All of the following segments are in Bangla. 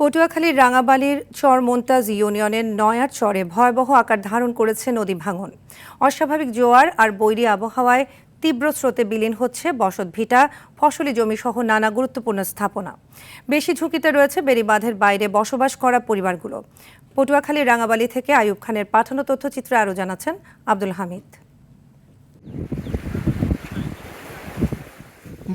পটুয়াখালীর রাঙাবালির চর মোন্তাজ ইউনিয়নের নয়ার চরে ভয়াবহ আকার ধারণ করেছে নদী ভাঙন। অস্বাভাবিক জোয়ার আর বৈরী আবহাওয়ায় তীব্র স্রোতে বিলীন হচ্ছে বসতভিটা, ফসলি জমি সহ নানা গুরুত্বপূর্ণ স্থাপনা। বেশি ঝুঁকিতে রয়েছে বেড়িবাঁধের বাইরে বসবাস করা পরিবারগুলো। পটুয়াখালীর রাঙাবালি থেকে আইয়ুব খানের পাঠানো তথ্যচিত্রে আরও জানাচ্ছেন আব্দুল হামিদ।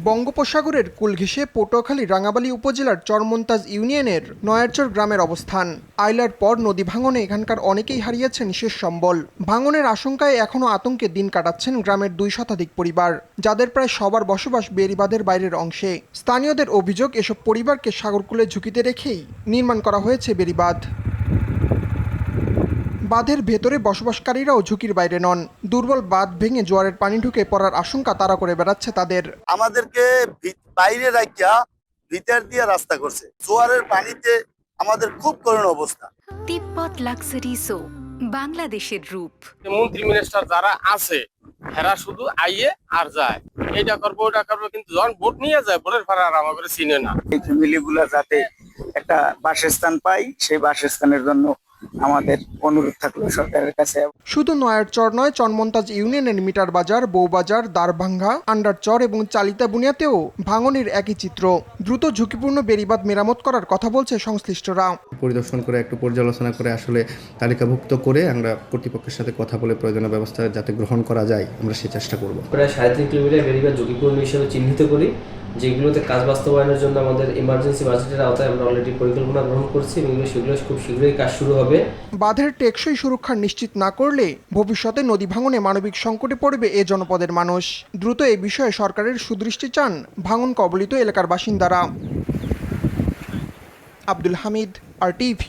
বঙ্গোপসাগরের কূল ঘেঁষে পটুয়াখালী রাঙাবালি উপজেলার চর মোন্তাজ ইউনিয়নের নয়ারচর গ্রামের অবস্থান। আইলার পর নদী ভাঙনে এখানকার অনেকেই হারিয়েছেন শেষ সম্বল। ভাঙনের আশঙ্কায় এখনও আতঙ্কে দিন কাটাচ্ছেন গ্রামের 2 শতাধিক পরিবার, যাদের প্রায় সবার বসবাস বেড়িবাঁধের বাইরের অংশে। স্থানীয়দের অভিযোগ, এসব পরিবারকে সাগরকূলে ঝুঁকিতে রেখেই নির্মাণ করা হয়েছে বেড়িবাঁধ। বাঁধের ভেতরে বসবাসকারীরাও ঝুঁকির বাইরে নন। দুর্বল বাঁধ ভেঙে জোয়ারের পানি ঢুকে পড়ার আশঙ্কা তারা করে বেড়াচ্ছে তাদের। আমাদেরকে বাইরে রাখিয়া ভিতর দিয়ে রাস্তা করছে। জোয়ারের পানিতে আমাদের খুব করুণ অবস্থা। তিব্বত লাক্সারি সো বাংলাদেশের রূপ। মন্ত্রী মিনিস্টার যারা আছে এরা শুধু আইয়ে আর যায়, এটা করবো ওটা করবো, কিন্তু যখন ভোট নিয়ে যায় ভোটের পর আর আমাকে চিনে না। এই ফ্যামিলিগুলো যাতে একটা বাসস্থান পায়, সেই বাসস্থানের জন্য আমাদের অনুরোধ থাকলো সরকারের কাছে। শুধু নয়ারচর নয়, চরমন্তাজ ইউনিয়নের মিটার বাজার, বউবাজার, দারভাঙ্গা, আন্ডারচর এবং চালিতা বুনিয়াতেও ভাঙনের একই চিত্র। দ্রুত ঝুঁকিপূর্ণ বেড়িবাঁধ মেরামত করার কথা বলছে সংশ্লিষ্টরা। পরিদর্শন করে একটু পর্যালোচনা করে আসলে তালিকাভুক্ত করে আমরা কর্তৃপক্ষের সাথে কথা বলে প্রয়োজনীয় ব্যবস্থা যাতে গ্রহণ করা যায় আমরা সে চেষ্টা করব। প্রায় 3.5 কিলোমিটার বেড়িবাঁধ ঝুঁকিপূর্ণ হিসেবে চিহ্নিত করি, যেগুলোতে কাজ বাস্তবায়নের জন্য আমাদের ইমার্জেন্সি বাজেটের আওতায় আমরা অলরেডি পরিকল্পনা গ্রহণ করছি এবং সেগুলো খুব শীঘ্রই কাজ শুরু হবে। বাঁধের টেকসই সুরক্ষা নিশ্চিত না করলে ভবিষ্যতে নদী ভাঙনে মানবিক সংকটে পড়বে এ জনপদের মানুষ। দ্রুত এ বিষয়ে সরকারের সুদৃষ্টি চান ভাঙন কবলিত এলাকার বাসিন্দারা। আব্দুল হামিদ, RTV।